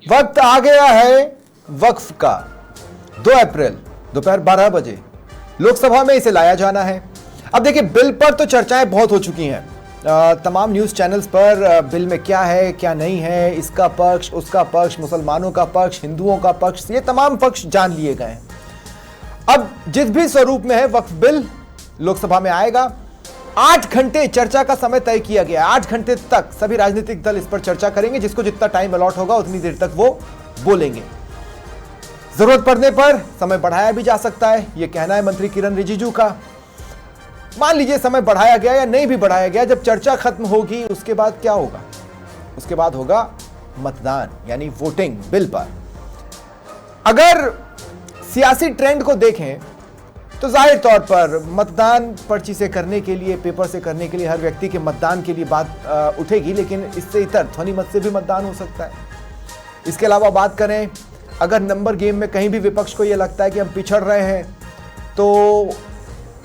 वक्त आ गया है वक्फ का। 2 अप्रैल दोपहर 12 बजे लोकसभा में इसे लाया जाना है। अब देखिए, बिल पर तो चर्चाएं बहुत हो चुकी हैं। तमाम न्यूज़ चैनल्स पर बिल में क्या है क्या नहीं है, इसका पक्ष उसका पक्ष, मुसलमानों का पक्ष, हिंदुओं का पक्ष, ये तमाम पक्ष जान लिए गए हैं। अब जिस भी स्वरूप में है वक्फ बिल लोकसभा में आएगा। 8 घंटे चर्चा का समय तय किया गया है। 8 घंटे तक सभी राजनीतिक दल इस पर चर्चा करेंगे। जिसको जितना टाइम अलॉट होगा उतनी देर तक वो बोलेंगे। जरूरत पड़ने पर समय बढ़ाया भी जा सकता है, यह कहना है मंत्री किरण रिजिजू का। मान लीजिए समय बढ़ाया गया या नहीं भी बढ़ाया गया, जब चर्चा खत्म होगी उसके बाद क्या होगा? उसके बाद होगा मतदान, यानी वोटिंग बिल पर। अगर सियासी ट्रेंड को देखें तो जाहिर तौर पर मतदान पर्ची से करने के लिए, पेपर से करने के लिए, हर व्यक्ति के मतदान के लिए बात उठेगी। लेकिन इससे इतर ध्वनि मत से भी मतदान हो सकता है। इसके अलावा बात करें, अगर नंबर गेम में कहीं भी विपक्ष को यह लगता है कि हम पिछड़ रहे हैं, तो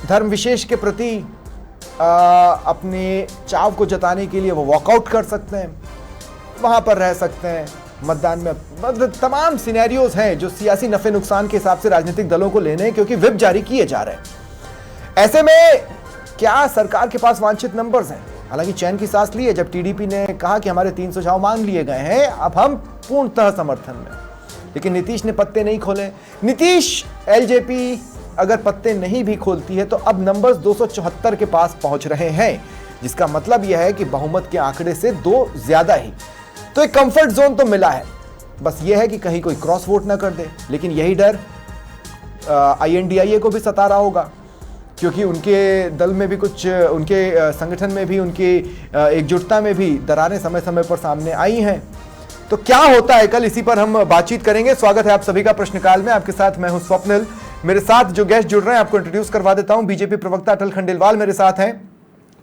धर्म विशेष के प्रति अपने चाव को जताने के लिए वो वॉकआउट कर सकते हैं, वहां पर रह सकते हैं मतदान में। मतलब तमाम सिनेरियोज हैं जो सियासी नफे नुकसान के हिसाब से राजनीतिक दलों को लेने हैं, क्योंकि व्हिप जारी किए जा रहे हैं। ऐसे में क्या सरकार के पास वांछित नंबर्स हैं? हालांकि चैन की सांस ली है जब टीडीपी ने कहा कि हमारे 3 सुझाव मांग लिए गए हैं, अब हम पूर्णतः समर्थन में। लेकिन नीतीश ने पत्ते नहीं खोले। नीतीश एलजेपी अगर पत्ते नहीं भी खोलती है तो अब नंबर्स 274 के पास पहुंच रहे हैं, जिसका मतलब यह है कि बहुमत के आंकड़े से 2 ज्यादा ही। तो एक कंफर्ट जोन तो मिला है, बस यह है कि कहीं कोई क्रॉस वोट ना कर दे। लेकिन यही डर INDIA को भी सता रहा होगा, क्योंकि उनके दल में भी कुछ, उनके संगठन में भी, उनकी एकजुटता में भी दरारें समय समय पर सामने आई हैं। तो क्या होता है कल, इसी पर हम बातचीत करेंगे। स्वागत है आप सभी का प्रश्नकाल में। आपके साथ मैं हूं स्वप्निल। मेरे साथ जो गेस्ट जुड़ रहे हैं आपको इंट्रोड्यूस करवा देता हूं। बीजेपी प्रवक्ता अटल खंडेलवाल मेरे साथ हैं।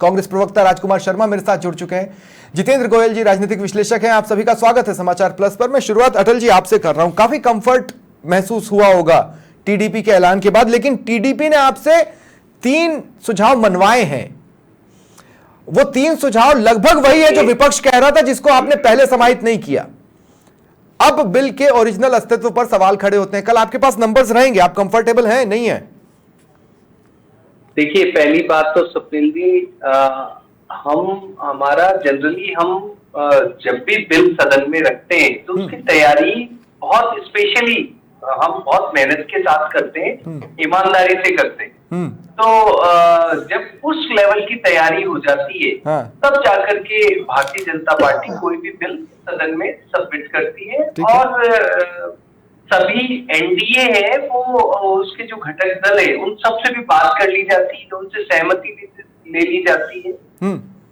कांग्रेस प्रवक्ता राजकुमार शर्मा मेरे साथ जुड़ चुके हैं। जितेंद्र गोयल जी राजनीतिक विश्लेषक हैं। आप सभी का स्वागत है समाचार प्लस पर। मैं शुरुआत अटल जी आपसे कर रहा हूं। काफी कंफर्ट महसूस हुआ होगा टीडीपी के ऐलान के बाद, लेकिन टीडीपी ने आपसे 3 सुझाव मनवाए हैं। वो 3 सुझाव लगभग वही है जो विपक्ष कह रहा था, जिसको आपने पहले समाहित नहीं किया। अब बिल के ओरिजिनल अस्तित्व पर सवाल खड़े होते हैं। कल आपके पास नंबर्स रहेंगे, आप कंफर्टेबल हैं नहीं है? देखिए, पहली बात तो स्वप्निल जी, हमारा जनरली हम जब भी बिल सदन में रखते हैं तो उसकी तैयारी बहुत स्पेशली हम बहुत मेहनत के साथ करते हैं, ईमानदारी से करते हैं। तो जब उस लेवल की तैयारी हो जाती है, तब जाकर के भारतीय जनता पार्टी कोई भी बिल सदन में सबमिट करती है। और सभी एनडीए है वो उसके जो घटक दल है उन सबसे भी बात कर ली जाती है, उनसे सहमति भी ले ली जाती है।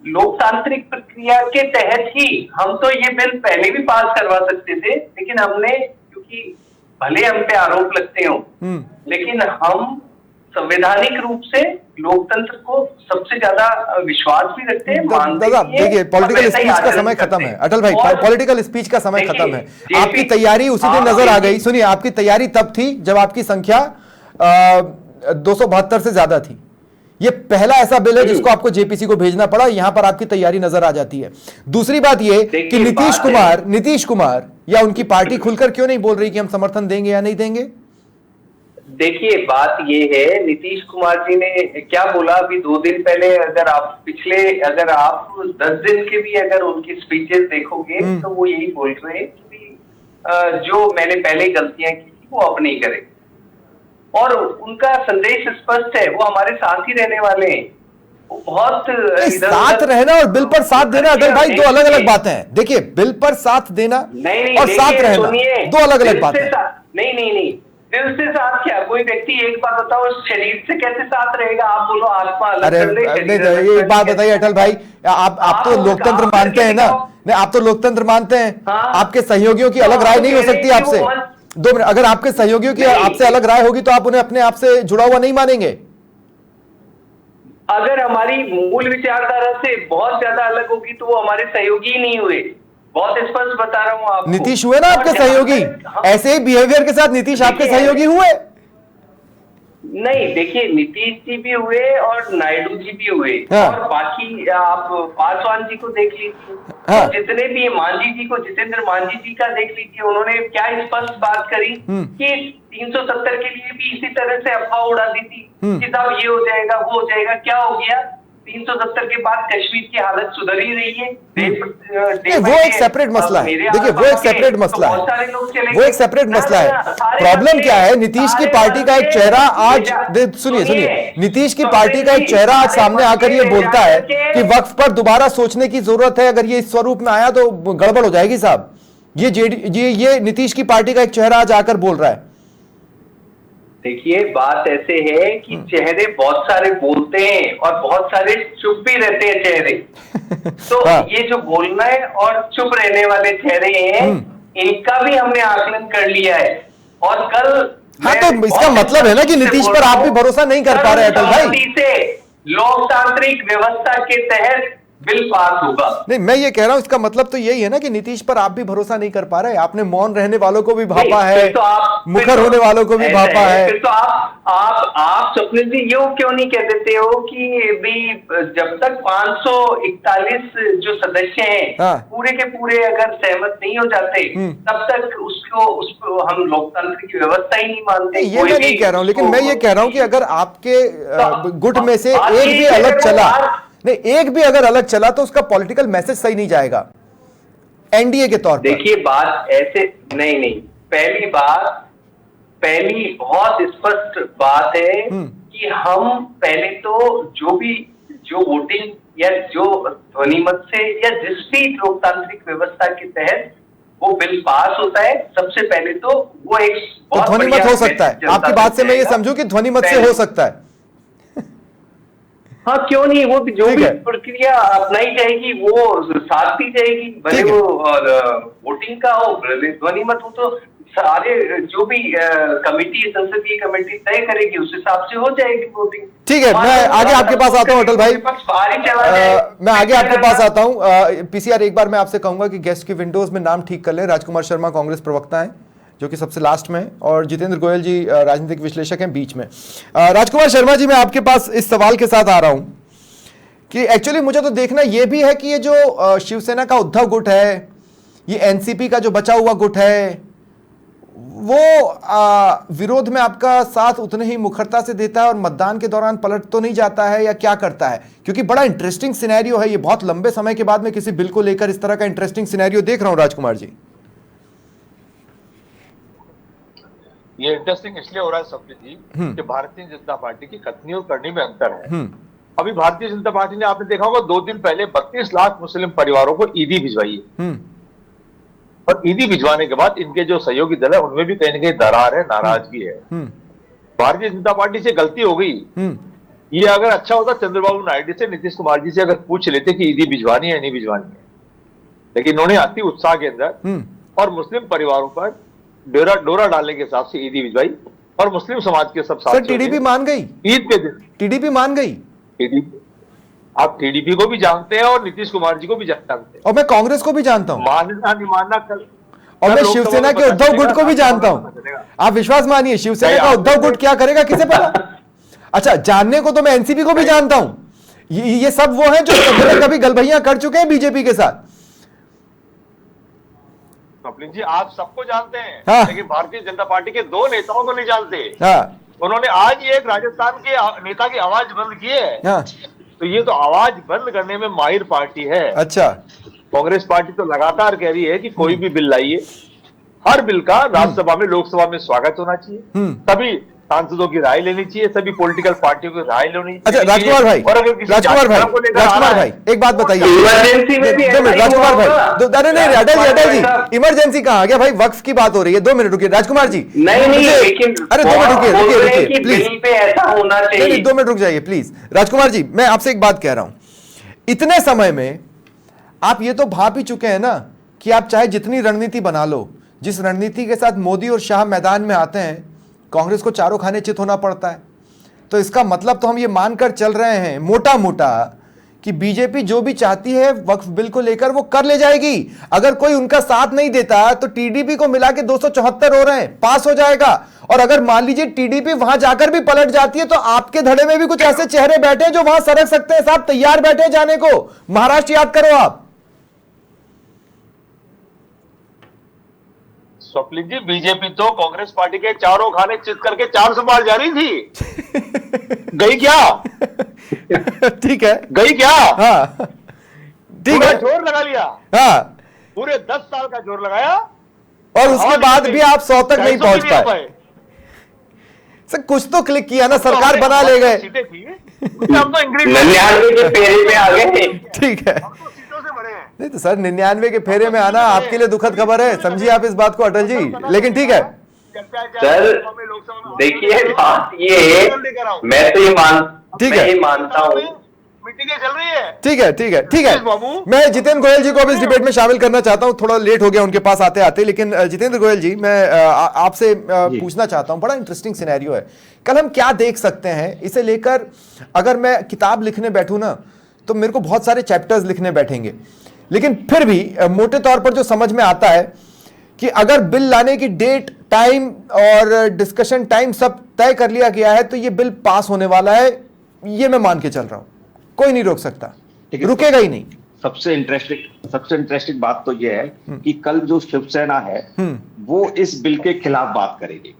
लोकतांत्रिक प्रक्रिया के तहत ही हम तो ये बिल पहले भी पास करवा सकते थे, लेकिन हमने, क्योंकि भले हम पे आरोप लगते हो, लेकिन हम संवैधानिक रूप से लोकतंत्र को सबसे ज्यादा विश्वास भी रखते हैं, मानते हैं। देखिए, पॉलिटिकल स्पीच का समय खत्म है अटल भाई, पॉलिटिकल स्पीच का समय खत्म है। आपकी तैयारी उसी दिन नजर आ गई। सुनिए, आपकी तैयारी तब थी जब आपकी संख्या 272 से ज्यादा थी। ये पहला ऐसा बिल है जिसको आपको जेपीसी को भेजना पड़ा। यहां पर आपकी तैयारी नजर आ जाती है। दूसरी बात ये कि नीतीश कुमार या उनकी पार्टी खुलकर क्यों नहीं बोल रही कि हम समर्थन देंगे या नहीं देंगे? देखिए, बात ये है, नीतीश कुमार जी ने क्या बोला अभी 2 दिन पहले, अगर आप 10 दिन के भी अगर उनकी स्पीचेस देखोगे तो वो यही बोल रहे हैं कि जो मैंने पहले गलतियां की थी वो अब नहीं करेंगे। और उनका संदेश स्पष्ट है, वो हमारे साथ ही रहने वाले हैं। वो बहुत साथ रहना और बिल पर साथ देना अटल भाई 2 अलग अलग बातें हैं। देखिए, बिल पर साथ देना और साथ रहना 2 अलग अलग बातें हैं। नहीं, दिल से साथ क्या? कोई व्यक्ति, एक बात बताओ, शरीर से कैसे साथ रहेगा? आप बोलो आत्मा अलग कर ले। ये बात बताइए अटल भाई, आप तो लोकतंत्र मानते हैं ना? नहीं, आप तो लोकतंत्र मानते हैं। आपके सहयोगियों की अलग राय नहीं हो सकती आपसे? 2 मिनट, अगर आपके सहयोगियों की आपसे अलग राय होगी तो आप उन्हें अपने आप से जुड़ा हुआ नहीं मानेंगे? अगर हमारी मूल विचारधारा से बहुत ज्यादा अलग होगी तो वो हमारे सहयोगी ही नहीं हुए। बहुत स्पष्ट बता रहा हूं आपको। नीतीश हुए ना आपके सहयोगी? ऐसे ही बिहेवियर के साथ नीतीश आपके सहयोगी हुए? नहीं, देखिए नीतीश जी भी हुए और नायडू जी भी हुए, हाँ। और बाकी आप पासवान जी को देख लीजिए, हाँ। तो जितने भी मांझी जी को, जितेंद्र मांझी जी का देख लीजिए, उन्होंने क्या स्पष्ट बात करी कि 370 के लिए भी इसी तरह से अफवाह उड़ा दी थी कि साहब ये हो जाएगा, वो हो जाएगा। क्या हो गया? 370 के बाद कश्मीर की हालत सुधर ही रही है। वो एक सेपरेट मसला है। देखिए वो एक सेपरेट मसला है, वो एक सेपरेट मसला है। प्रॉब्लम क्या है, नीतीश की पार्टी का एक चेहरा आज, सुनिए, नीतीश की पार्टी का एक चेहरा आज सामने आकर ये बोलता है कि वक्फ पर दोबारा सोचने की जरूरत है। अगर ये इस स्वरूप में आया तो गड़बड़ हो जाएगी साहब। ये नीतीश की पार्टी का एक चेहरा आज आकर बोल रहा है। देखिए बात ऐसे है कि चेहरे बहुत सारे बोलते हैं और बहुत सारे चुप भी रहते हैं चेहरे। तो ये जो बोलना है और चुप रहने वाले चेहरे हैं, इनका भी हमने आकलन कर लिया है। और कल तो इसका मतलब है ना कि नीतीश पर आप भी भरोसा नहीं कर पा रहे अटल भाई। से लोकतांत्रिक व्यवस्था के तहत बिल पास होगा। नहीं, मैं ये कह रहा हूं, इसका मतलब तो यही है ना कि नीतीश पर आप भी भरोसा नहीं कर पा रहे। आपने मौन रहने वालों को भी भापा है, तो मुखर होने वालों को भी भापा है। फिर तो आप स्वप्निल जी ये क्यों नहीं कह देते हो कि भी जब तक 541 जो सदस्य हैं, हाँ। पूरे के पूरे अगर सहमत नहीं हो जाते, तब तक उसको हम लोकतंत्र की व्यवस्था ही नहीं मानते। ये मैं नहीं कह रहा हूं, लेकिन मैं ये कह रहा हूं कि अगर आपके गुट में से एक भी अलग चला, नहीं, एक भी अगर अलग चला तो उसका पॉलिटिकल मैसेज सही नहीं जाएगा एनडीए के तौर पर। देखिए बात ऐसे नहीं, पहली बहुत स्पष्ट बात है कि हम पहले तो जो वोटिंग या जो ध्वनिमत से या जिस भी लोकतांत्रिक व्यवस्था के तहत वो बिल पास होता है, सबसे पहले तो वो एक तो ध्वनिमत हो सकता है। आपकी बात से मैं ये समझूं कि ध्वनिमत से हो सकता है। हाँ, क्यों नहीं, वो जो भी प्रक्रिया अपनाई जाएगी वो साथ दी जाएगी, भले वो और वोटिंग का हो, ध्वनिमत हो, तो सारे जो भी कमेटी, संसदीय कमेटी तय करेगी, उस हिसाब से हो जाएगी वोटिंग। ठीक है, मैं आगे आपके पास आता हूं अटल भाई, मैं आगे आपके पास आता हूं। पीसीआर, एक बार मैं आपसे कहूंगा कि गेस्ट की विंडोज में नाम ठीक कर लें। राजकुमार शर्मा कांग्रेस प्रवक्ता हैं जो कि सबसे लास्ट में, और जितेंद्र गोयल जी राजनीतिक विश्लेषक हैं बीच में। राजकुमार शर्मा जी, मैं आपके पास इस सवाल के साथ आ रहा हूं कि एक्चुअली मुझे तो देखना यह भी है कि ये जो शिवसेना का उद्धव गुट है, ये एनसीपी का जो बचा हुआ गुट है, वो विरोध में आपका साथ उतने ही मुखरता से देता है और मतदान के दौरान पलट तो नहीं जाता है, या क्या करता है? क्योंकि बड़ा इंटरेस्टिंग सिनेरियो है ये, बहुत लंबे समय के बाद में किसी बिल को लेकर इस तरह का इंटरेस्टिंग सिनेरियो देख रहा हूं राजकुमार जी। ये इंटरेस्टिंग इसलिए हो रहा है स्वप्निल जी कि भारतीय जनता पार्टी की कथनी और करनी में अंतर है। अभी भारतीय जनता पार्टी ने, आपने देखा होगा, 2 दिन पहले 32 लाख मुस्लिम परिवारों को ईदी भिजवाई है, और ईदी भिजवाने के बाद इनके जो सहयोगी दल है उनमें भी कहीं ना कहीं दरार है, नाराजगी है। भारतीय जनता पार्टी से गलती हो गई। ये अगर अच्छा होता, चंद्रबाबू नायडू से, नीतीश कुमार जी से अगर पूछ लेते कि ईदी भिजवानी है नहीं भिजवानी है, लेकिन इन्होंने अति उत्साह के अंदर और मुस्लिम परिवारों पर डोरा डालने के हिसाब से ईदी भिजवाई, और मुस्लिम समाज के सब साथियों, टीडीपी मान गई ईद के दिन। टीडीपी मान गई। आप टीडीपी को भी जानते हैं और नीतीश कुमार जी को भी जानते हैं, और मैं कांग्रेस को भी जानता हूं, मानना नहीं मानना कल, और मैं शिवसेना के उद्धव गुट को भी जानता हूं। आप विश्वास मानिए, शिवसेना का उद्धव गुट क्या करेगा किसे पता। अच्छा, जानने को तो मैं एनसीपी को भी जानता हूं। ये सब वो हैं जो कभी गलभैया कर चुके हैं बीजेपी के साथ। स्वप्निल जी, आप सबको जानते हैं, हाँ। लेकिन भारतीय जनता पार्टी के 2 नेताओं को नहीं जानते। हाँ। उन्होंने आज ही एक राजस्थान के नेता की आवाज बंद की है। हाँ। तो ये तो आवाज बंद करने में माहिर पार्टी है। अच्छा, कांग्रेस पार्टी तो लगातार कह रही है कि कोई भी बिल लाइए, हर बिल का राज्यसभा में, लोकसभा में स्वागत होना चाहिए, सभी सांसदों की राय लेनी चाहिए, सभी पॉलिटिकल पार्टियों की राय लेनी चाहिए। अच्छा राजकुमार भाई, एक बात बताइए, राजकुमार भाई, अरे नहीं अटल जी, इमरजेंसी कहाँ आ गया भाई? वक्फ की बात हो रही है, 2 मिनट रुकिए राजकुमार जी। नहीं, अरे 2 मिनट रुकिए प्लीज, ऐसा होना चाहिए। 2 मिनट रुक जाइए प्लीज। राजकुमार जी, मैं आपसे एक बात कह रहा हूं, इतने समय में आप ये तो भाप ही चुके हैं ना कि आप चाहे जितनी रणनीति बना लो, जिस रणनीति के साथ मोदी और शाह मैदान में आते हैं, कांग्रेस को चारों खाने चित होना पड़ता है। तो इसका मतलब तो हम ये मानकर चल रहे हैं मोटा मोटा कि बीजेपी जो भी चाहती है वक्फ बिल को लेकर वो कर ले जाएगी। अगर कोई उनका साथ नहीं देता तो टीडीपी को मिला के 274 हो रहे हैं, पास हो जाएगा। और अगर मान लीजिए टीडीपी वहां जाकर भी पलट जाती है तो आपके धड़े में भी कुछ ऐसे चेहरे बैठे हैं जो वहां सरक सकते हैं। साहब तैयार बैठे हैं जाने को। महाराष्ट्र याद करो आप। स्वप्निल जी, बीजेपी तो कांग्रेस पार्टी के चारों खाने चित करके 400 बार जा रही थी। गई क्या? ठीक है, गई क्या? हाँ ठीक है, जोर लगा लिया। हाँ, पूरे 10 साल का जोर लगाया और उसके बाद भी आप 100 तक नहीं पहुंच पाए। सर कुछ तो क्लिक किया ना, सरकार बना ले गए। सीटें थी, हम तो 99 के फेरे में आ गए। ठीक है, सीटों से बड़े हैं। नहीं तो सर 99 के फेरे में आना आपके लिए दुखद खबर है, समझिए आप इस बात को अटल जी। लेकिन ठीक है सर, देखिए बात ये है, मैं तो ये मानता हूँ मीटिंगें चल रही है। ठीक है, ठीक है, ठीक है। मैं जितेंद्र गोयल जी को अब इस डिबेट में शामिल करना चाहता हूं, थोड़ा लेट हो गया उनके पास आते आते। लेकिन जितेंद्र गोयल जी, मैं आपसे पूछना चाहता हूं, बड़ा इंटरेस्टिंग सिनेरियो है। कल हम क्या देख सकते हैं इसे लेकर? अगर मैं किताब लिखने बैठूं ना तो मेरे को बहुत सारे चैप्टर्स लिखने बैठेंगे, लेकिन फिर भी मोटे तौर पर जो समझ में आता है कि अगर बिल लाने की डेट, टाइम और डिस्कशन टाइम सब तय कर लिया गया है तो ये बिल पास होने वाला है, ये मैं मान के चल रहा हूं। कोई नहीं रोक सकता, रुकेगा ही नहीं। सबसे इंटरेस्टिंग बात तो यह है कि कल जो शिवसेना है वो इस बिल के खिलाफ बात करेगी,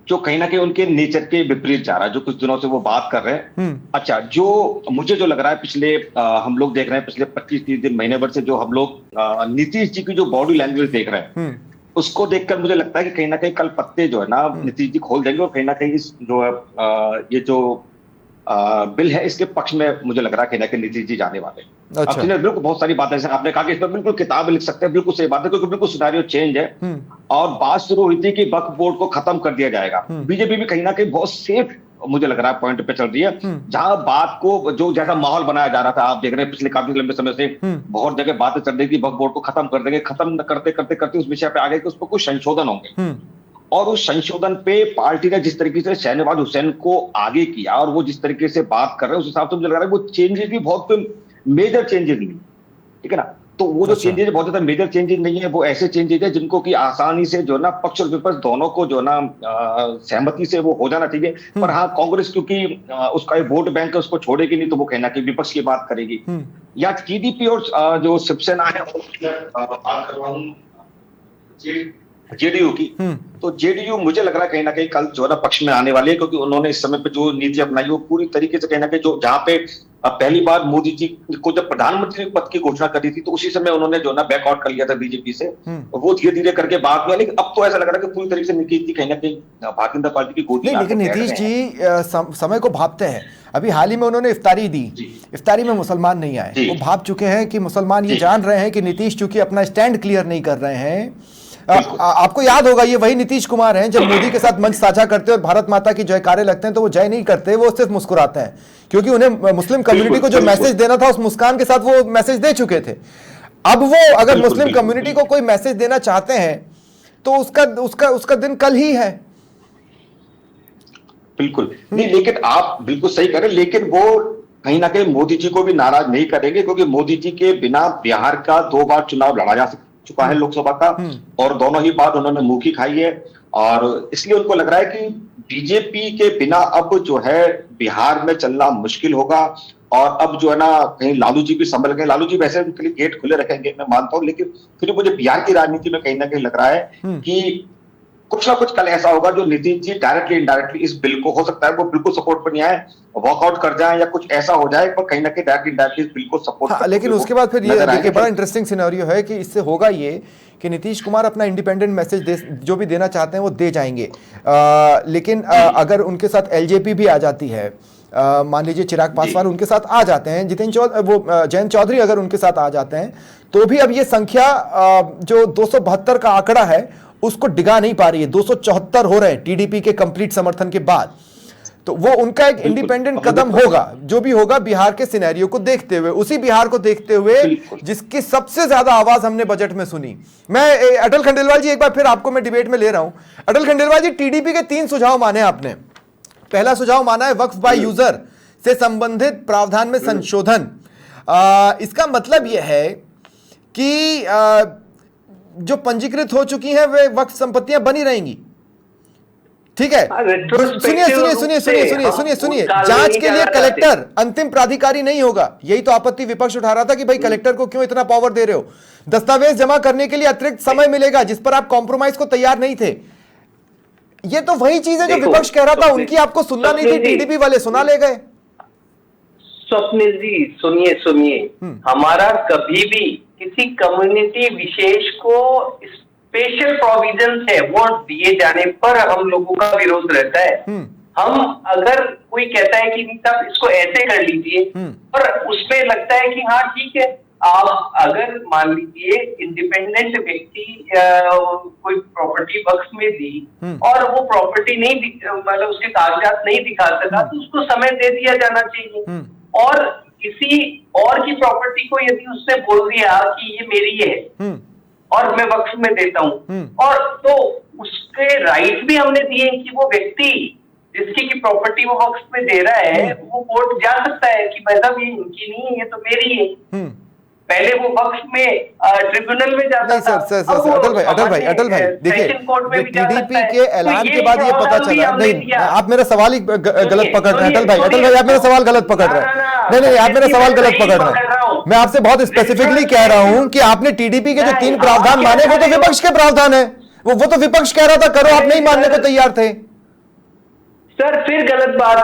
जो कहीं ना कहीं उनके नेचर के विपरीत जा रहा है, जो कुछ दिनों से वो बात कर रहे हैं। अच्छा, जो मुझे जो लग रहा है पिछले हम लोग देख रहे हैं पिछले 25-30 दिन, महीने भर से जो हम लोग नीतीश जी की जो बॉडी लैंग्वेज देख रहे हैं, उसको देखकर मुझे लगता है कि कहीं ना कहीं कल पत्ते जो है ना नीतीश जी खोल देंगे और कहीं ना कहीं इस जो ये जो बिल है इसके पक्ष में मुझे लग रहा है कि नीतीश जी जाने वाले। अच्छा। अब बिल्कुल बहुत सारी बातें आपने कहा कि इस पर बिल्कुल किताब लिख सकते हैं, बिल्कुल सही बात है, क्योंकि बिल्कुल सिनेरियो चेंज है। और बात शुरू हुई थी कि वक्फ बोर्ड को खत्म कर दिया जाएगा। बीजेपी भी कहीं ना कहीं बहुत सेफ मुझे लग रहा है पॉइंट पे चल रही है, जहां बात को जो जैसा माहौल बनाया जा रहा था, आप देख रहे हैं पिछले काफी लंबे समय से बहुत जगह बातें चल रही थी वक्फ बोर्ड को खत्म कर देंगे, खत्म करते करते करते उस विषय पे आ गए कि उस पर कुछ संशोधन होंगे। और उस संशोधन पे पार्टी ने जिस तरीके से शहनवाज हुसैन को आगे किया और वो जिस तरीके से बात कर रहे हैं, उस हिसाब से मुझे लग रहा है वो चेंजेस भी बहुत मेजर चेंजेस नहीं, ठीक है ना। तो वो जो चेंजेस बहुत ज्यादा मेजर चेंजेस नहीं है, वो ऐसे चेंजेस है जिनको कि आसानी से जो ना पक्ष और विपक्ष दोनों को जो ना सहमति से वो हो जाना चाहिए। पर हाँ, कांग्रेस क्योंकि उसका एक वोट बैंक है उसको छोड़ेगी नहीं, तो वो कहना कि विपक्ष की बात करेगी। या टीडीपी और जो शिवसेना है बात कर रहा हूँ जेडीयू की, तो जेडीयू मुझे लग रहा है कहीं ना कहीं कल जो है ना पक्ष में आने वाली है, क्योंकि उन्होंने इस समय पे जो नीति अपनाई वो पूरी तरीके से कहीं ना कहीं जो जहां पे पहली बार मोदी जी को जब प्रधानमंत्री पद की घोषणा करी थी तो उसी समय उन्होंने जो ना बैकआउट कर लिया था बीजेपी से, वो धीरे धीरे करके बाद में। लेकिन अब तो ऐसा लग रहा है कि पूरी तरीके से नीति कहीं ना कहीं भारतीय जनता पार्टी की गोदी में। लेकिन नीतीश जी समय को भापते हैं। अभी हाल ही में उन्होंने इफ्तारी दी, इफ्तारी में मुसलमान नहीं आए, वो भाप चुके हैं कि मुसलमान ये जान रहे हैं कि नीतीश चूंकि अपना स्टैंड क्लियर नहीं कर रहे हैं। आपको याद होगा ये वही नीतीश कुमार हैं, जब मोदी के साथ मंच साझा करते हैं और भारत माता की जयकारे लगते हैं तो वो जय नहीं करते, वो सिर्फ मुस्कुराते हैं, क्योंकि उन्हें मुस्लिम कम्युनिटी को जो मैसेज देना था उस मुस्कान के साथ वो मैसेज दे चुके थे। अब वो अगर मुस्लिम कम्युनिटी को कोई मैसेज देना चाहते हैं तो उसका दिन कल ही है। बिल्कुल नहीं, लेकिन आप बिल्कुल सही कह रहे हैं, लेकिन वो कहीं ना कहीं मोदी जी को भी नाराज नहीं करेंगे, क्योंकि मोदी जी के बिना बिहार का 2 बार चुनाव लड़ा जा चुका है लोकसभा का, और दोनों ही बार उन्होंने मुंह की खाई है। और इसलिए उनको लग रहा है कि बीजेपी के बिना अब जो है बिहार में चलना मुश्किल होगा। और अब जो है ना कहीं लालू जी भी संभल गए, लालू जी वैसे उनके लिए गेट खुले रखेंगे मैं मानता हूं, लेकिन फिर मुझे बिहार की राजनीति में कहीं ना कहीं लग रहा है कि कुछ ना कुछ कल ऐसा होगा जो नीतीश जी डायरेक्टली इनडायरेक्टली इस बिल को, हो सकता है वो बिल्कुल सपोर्ट पर नहीं आए, वॉकआउट कर जाए या कुछ ऐसा हो जाए, पर कहीं ना कहीं डायरेक्टली इनडायरेक्टली इस बिल को सपोर्ट। लेकिन उसके बाद फिर ये देखिए बड़ा इंटरेस्टिंग सिनेरियो है कि इससे होगा ये कि नीतीश कुमार अपना इंडिपेंडेंट मैसेज जो भी देना चाहते हैं वो दे जाएंगे। लेकिन अगर उनके साथ एलजेपी भी आ जाती है, मान लीजिए चिराग पासवान उनके साथ आ जाते हैं, जयंत चौधरी अगर उनके साथ आ जाते हैं, तो भी अब ये संख्या जो 272 का आंकड़ा है उसको डिगा नहीं पा रही है, 274 हो रहे हैं टीडीपी के कंप्लीट समर्थन के बाद। तो वो उनका एक इंडिपेंडेंट कदम होगा, जो भी होगा बिहार के सिनेरियो को देखते हुए, उसी बिहार को देखते हुए जिसकी सबसे ज्यादा आवाज हमने बजट में सुनी। मैं अटल खंडेलवाल जी एक बार फिर आपको मैं डिबेट में ले रहा हूं। अटल खंडेलवाल जी, टीडीपी के 3 सुझाव माने आपने। पहला सुझाव माना है वक्फ बाय यूजर से संबंधित प्रावधान में संशोधन, इसका मतलब यह है कि जो पंजीकृत हो चुकी हैं वे वक्फ संपत्तियां बनी रहेंगी, ठीक है। सुनिए, जांच के लिए कलेक्टर अंतिम प्राधिकारी नहीं होगा। यही तो आपत्ति विपक्ष उठा रहा था कि भाई कलेक्टर को क्यों इतना पावर दे रहे हो। दस्तावेज जमा करने के लिए अतिरिक्त समय मिलेगा, जिस पर आप कॉम्प्रोमाइज को तैयार नहीं थे। ये तो वही चीज है जो विपक्ष कह रहा था, उनकी आपको सुनना नहीं थी, टीडीपी वाले सुना ले गए। स्वप्निल जी सुनिए, हमारा कभी भी किसी कम्युनिटी विशेष को स्पेशल प्रोविजन है वो दिए जाने पर हम लोगों का विरोध रहता है। हम अगर कोई कहता है कि नहीं साहब इसको ऐसे कर लीजिए और उसमें लगता है कि हाँ ठीक है, आप अगर मान लीजिए इंडिपेंडेंट व्यक्ति कोई प्रॉपर्टी वक्फ में दी और वो प्रॉपर्टी नहीं मतलब उसके कागजात नहीं दिखा सका, तो उसको समय दे दिया जाना चाहिए। और किसी और की प्रॉपर्टी को यदि उसने बोल दिया कि ये मेरी है और मैं वक्फ में देता हूं, और तो उसके राइट भी हमने दिए कि वो व्यक्ति जिसकी की प्रॉपर्टी वो वक्फ में दे रहा है वो कोर्ट जा सकता है कि भाई साहब ये इनकी नहीं है, ये तो मेरी है। पहले वो वक्फ में ट्रिब्यूनल में जाता था। अटल भाई देखिए, टीडीपी के ऐलान के बाद ये पता चला। नहीं, आप मेरा सवाल ही गलत पकड़ रहे हैं अटल भाई, आप मेरा सवाल गलत पकड़ रहे हैं। नहीं, आप मेरा सवाल गलत पकड़ रहे हैं। मैं आपसे बहुत स्पेसिफिकली कह रहा हूं कि आपने टीडीपी के जो 3 प्रावधान माने वो तो विपक्ष के प्रावधान है, वो तो विपक्ष कह रहा था करो, आप नहीं मानने को तैयार थे। सर फिर गलत बात,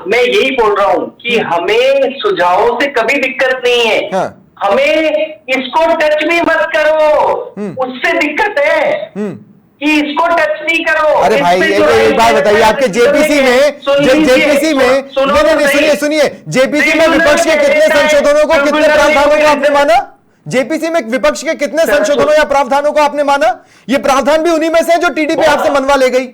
मैं यही बोल रहा हूं कि हमें सुझावों से कभी दिक्कत नहीं है। हमें इसको टच भी मत करो, उससे दिक्कत है कि इसको टच नहीं करो। अरे भाई एक बात बताइए, आपके जेपीसी में सुनिए, जेपीसी में विपक्ष के कितने संशोधनों को, कितने प्रावधानों को आपने माना? जेपीसी में विपक्ष के कितने संशोधनों या प्रावधानों को आपने माना? ये प्रावधान भी उन्हीं में से है जो टीडीपी आपसे मनवा ले गई।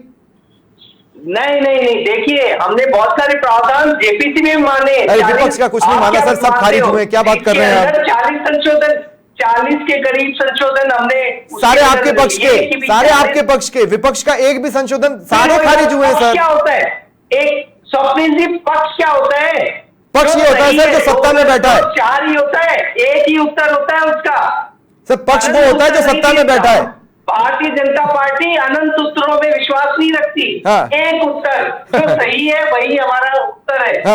नहीं, देखिए हमने बहुत सारे प्रावधान जेपीसी में माने। विपक्ष का कुछ नहीं माना सर, सब खारिज हुए। क्या बात कर रहे हैं आप? 40 संशोधन, 40 के करीब संशोधन हमने सारे आपके पक्ष के, विपक्ष का एक भी संशोधन, सारे खारिज हुए सर। क्या होता है एक स्वप्निल जी, पक्ष क्या होता है? पक्ष ये होता है सर जो सत्ता में बैठा है। 4 ही होता है, एक ही उत्तर होता है उसका। सर पक्ष वो होता है जो सत्ता में बैठा है। भारतीय जनता पार्टी अनंत उत्तरों में विश्वास नहीं रखती। एक उत्तर जो सही है वही हमारा उत्तर है।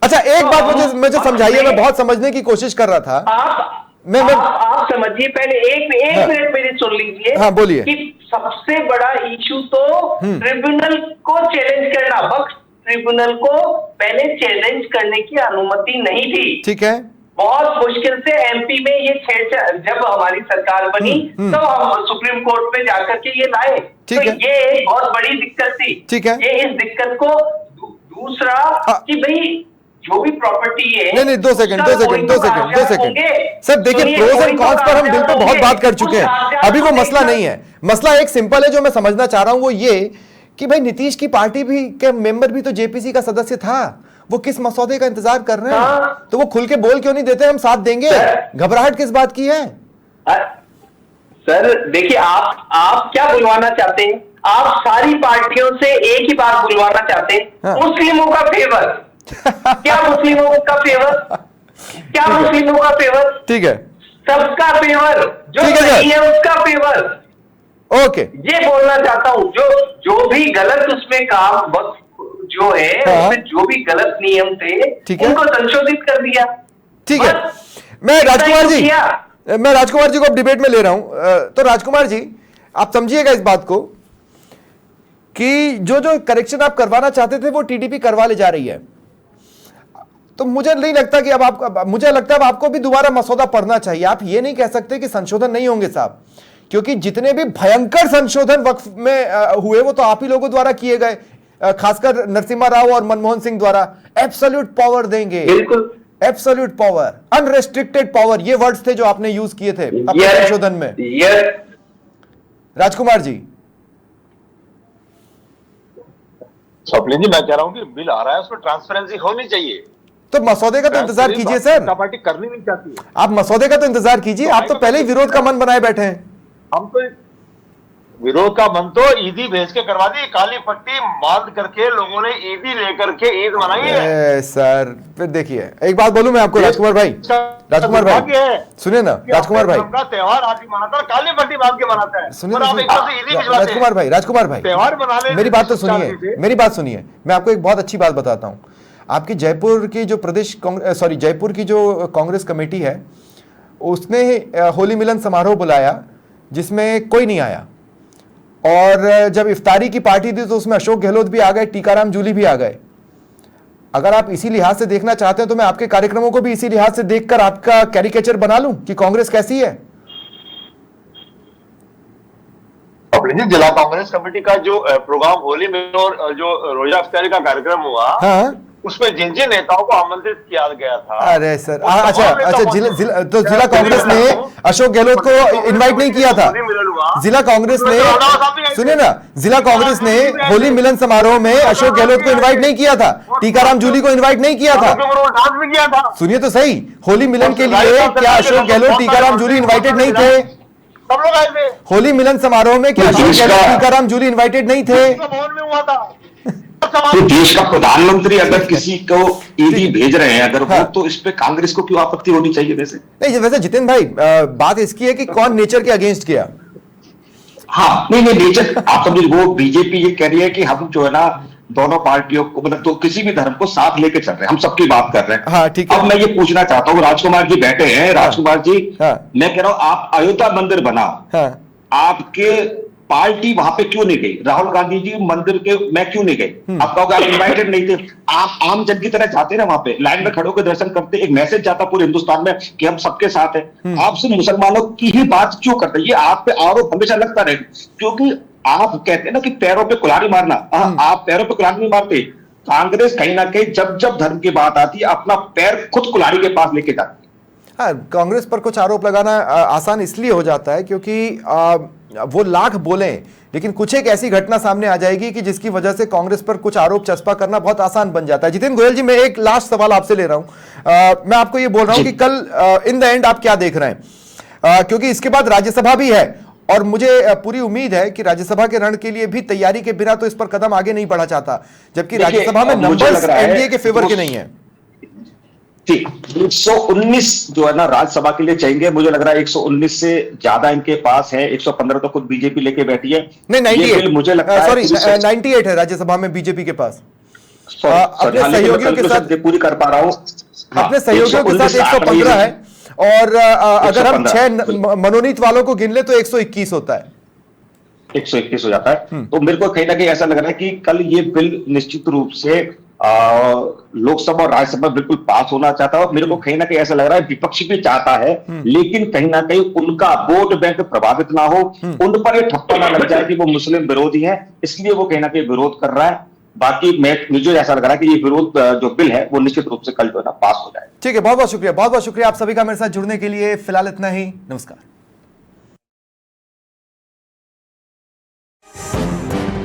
अच्छा एक बात मुझे समझाइए, मैं बहुत समझने की कोशिश कर रहा था। आप समझिए, पहले एक मिनट मेरी सुन लीजिए। हाँ बोलिए। कि सबसे बड़ा इशू तो ट्रिब्यूनल को चैलेंज करना, वक्फ ट्रिब्यूनल को पहले चैलेंज करने की अनुमति नहीं थी। ठीक है। बहुत मुश्किल से एमपी में ये जब हमारी सरकार बनी तब हम सुप्रीम कोर्ट में जाकर के ये लाए। तो ये एक बहुत बड़ी दिक्कत थी। ठीक है। ये इस दिक्कत को दूसरा कि भाई जो भी प्रॉपर्टी है। नहीं 2 सेकंड सर, देखिए प्रोज एंड कॉन्स पर हम बिल पे बहुत बात कर चुके हैं, अभी वो मसला नहीं है। मसला एक सिंपल है जो मैं समझना चाह रहा हूं, वो ये कि भाई नीतीश की पार्टी भी के मेंबर भी तो जेपीसी का सदस्य था, वो किस मसौदे का इंतजार कर रहे हैं? तो वो खुल के बोल क्यों नहीं देते हम साथ देंगे? घबराहट किस बात की है? सर देखिए, आप क्या बुलवाना चाहते हैं? आप सारी पार्टियों से एक ही बात बुलवाना चाहते हैं, मुस्लिमों का फेवर। क्या मुस्लिमों का फेवर? क्या मुस्लिमों का फेवर? ठीक है, सबका फेवर, जो सही है उसका फेवर। ओके, ये बोलना चाहता हूं, जो भी गलत उसमें काम वक्त जो है उसमें जो भी गलत नियम थे उनको संशोधित कर दिया। ठीक है, मैं राजकुमार जी को अब डिबेट में ले रहा हूं। तो राजकुमार जी आप समझिएगा इस बात को कि जो करेक्शन आप करवाना चाहते थे वो टीडीपी करवा ले जा रही है। तो मुझे नहीं लगता कि मुझे लगता है अब आपको भी दोबारा मसौदा पढ़ना चाहिए। आप ये नहीं कह सकते कि संशोधन नहीं होंगे साहब, क्योंकि जितने भी भयंकर संशोधन वक्फ में हुए वो तो आप ही लोगों द्वारा किए गए, खासकर नरसिम्हा राव और मनमोहन सिंह द्वारा। एब्सोल्यूट पावर देंगे, एब्सोल्यूट पावर, अनरेस्ट्रिक्टेड पावर, ये वर्ड्स थे जो आपने यूज किए थे अपने संशोधन में। राजकुमार जी। स्वप्निल जी मैं कह रहा हूं कि बिल आ रहा है उसमें ट्रांसपेरेंसी होनी चाहिए। तो मसौदे का तो इंतजार कीजिए सर, पार्टी करनी नहीं चाहती है। आप मसौदे का तो इंतजार कीजिए, आप तो पहले ही विरोध का मन बनाए बैठे हैं। हम तो विरोध का मन तो ईदी भेज के करवा दी, काली पट्टी बांध करके लोगों ने ईदी लेकर के ईद मनाई है। सर फिर देखिए, एक बात बोलूं मैं आपको राजकुमार भाई, राजकुमार भाई सुनिए ना, राजकुमार भाई का त्योहार आदमी मनाता है, काली पट्टी बांध के मनाता है, सुनिए, राजकुमार भाई, राजकुमार भाई त्योहार मना ले, मेरी बात तो सुनिए, मेरी बात सुनिए, मैं आपको एक बहुत अच्छी बात बताता हूं। आपकी जयपुर की जो जयपुर की जो कांग्रेस कमेटी है, उसने होली मिलन समारोह बुलाया जिसमें कोई नहीं आया, और जब इफ्तारी की पार्टी थी तो उसमें अशोक गहलोत भी आ गए, टीकाराम जूली भी आ गए। अगर आप इसी लिहाज से देखना चाहते हैं तो मैं आपके कार्यक्रमों को भी इसी लिहाज से देखकर आपका कैरिकेचर बना लूं कि कांग्रेस कैसी है। जिला कांग्रेस कमेटी का जो प्रोग्राम होली में और जो रोजा इफ्तारी का कार्यक्रम हुआ, हाँ? उसमें जिन जिन नेताओं को आमंत्रित किया गया था, अरे सर, अच्छा जिला कांग्रेस ने अशोक गहलोत को इनवाइट नहीं किया था। जिला कांग्रेस ने, सुनिए ना, जिला कांग्रेस ने होली मिलन समारोह में अशोक गहलोत को इनवाइट नहीं किया था, टीकाराम जूली को इनवाइट नहीं किया था। सुनिए तो सही, होली मिलन के लिए क्या अशोक गहलोत, टीकाराम जूली इन्वाइटेड नहीं थे? सब लोग आए थे होली मिलन समारोह में, क्या अशोक गहलोत, टीकाराम जूली इन्वाइटेड नहीं थे? हुआ था। तो देश का प्रधानमंत्री अगर किसी को ईडी भेज रहे हैं अगर वो, तो इस पे कांग्रेस को क्यों आपत्ति होनी चाहिए? वैसे जितेंद्र भाई, बात इसकी है कि कौन नेचर के अगेंस्ट किया। हाँ, नहीं नेचर आप समझिए, वो बीजेपी ये कह रही है कि हम जो है ना दोनों पार्टियों को, मतलब तो किसी भी धर्म को साथ लेके चल रहे हैं, हम सबकी बात कर रहे हैं। हाँ, ठीक है। अब मैं ये पूछना चाहता हूँ, राजकुमार जी बैठे हैं, राजकुमार जी, मैं कह रहा हूँ आप अयोध्या मंदिर बनाओ, आपके पार्टी वहां पे क्यों नहीं गई? राहुल गांधी जी मंदिर के मैं क्यों नहीं गई? आप कहोगे आप इन्वाइटेड नहीं थे। आप आम जन की तरह जाते ना, वहां पे लाइन में खड़े होकर दर्शन करते, एक मैसेज जाता पूरे हिंदुस्तान में कि हम सबके साथ हैं। आप सिर्फ मुसलमानों की ही बात क्यों करते? ये आप पे आरोप हमेशा लगता रहे, क्योंकि आप कहते हैं ना कि पैरों पे कुल्हाड़ी मारना, आप पैरों पे कुल्हाड़ी नहीं मारते। कांग्रेस कहीं ना कहीं जब जब धर्म की बात आती है अपना पैर खुद कुल्हाड़ी के पास लेके जाती है। हाँ, कांग्रेस पर कुछ आरोप लगाना आसान इसलिए हो जाता है क्योंकि वो लाख बोलें, लेकिन कुछ एक ऐसी घटना सामने आ जाएगी कि जिसकी वजह से कांग्रेस पर कुछ आरोप चस्पा करना बहुत आसान बन जाता है। जितेंद्र गोयल जी, मैं एक लास्ट सवाल आपसे ले रहा हूं। मैं आपको ये बोल रहा हूं कि कल इन द एंड आप क्या देख रहे हैं, क्योंकि इसके बाद राज्यसभा भी है और मुझे पूरी उम्मीद है कि राज्यसभा के रण के लिए भी तैयारी के बिना तो इस पर कदम आगे नहीं बढ़ा चाहता, जबकि राज्यसभा में नंबर्स एनडीए के फेवर के नहीं है। 119 जो है ना राज्यसभा के लिए चाहिए, मुझे लग रहा है 119 से ज्यादा इनके पास है, 115 तो खुद बीजेपी लेके बैठी है। नहीं, 98 मुझे लगता है, सॉरी 98 है राज्यसभा में बीजेपी के पास। अपने सहयोगियों के साथ पूरी कर पा रहा हूं, अपने सहयोगियों के साथ 115 है, और अगर हम 6 मनोनीत वालों को गिन ले तो 121 होता है, 121 हो जाता है। तो मेरे को कहीं ना कहीं ऐसा लग रहा है कि कल ये बिल निश्चित रूप से लोकसभा और राज्यसभा बिल्कुल पास होना चाहता है, और मेरे को कहीं ना कहीं ऐसा लग रहा है विपक्ष भी चाहता है, लेकिन कहीं ना कहीं उनका वोट बैंक प्रभावित ना हो, उन पर ये ठप्पा ना लग जाए कि वो मुस्लिम विरोधी है, इसलिए वो कहीं ना कहीं विरोध कर रहा है। बाकी मुझे ऐसा लग रहा है कि ये विरोध जो बिल है वो निश्चित रूप से कल जो है ना पास हो जाए। ठीक है, बहुत बहुत शुक्रिया, बहुत बहुत शुक्रिया आप सभी का मेरे साथ जुड़ने के लिए। फिलहाल इतना ही, नमस्कार।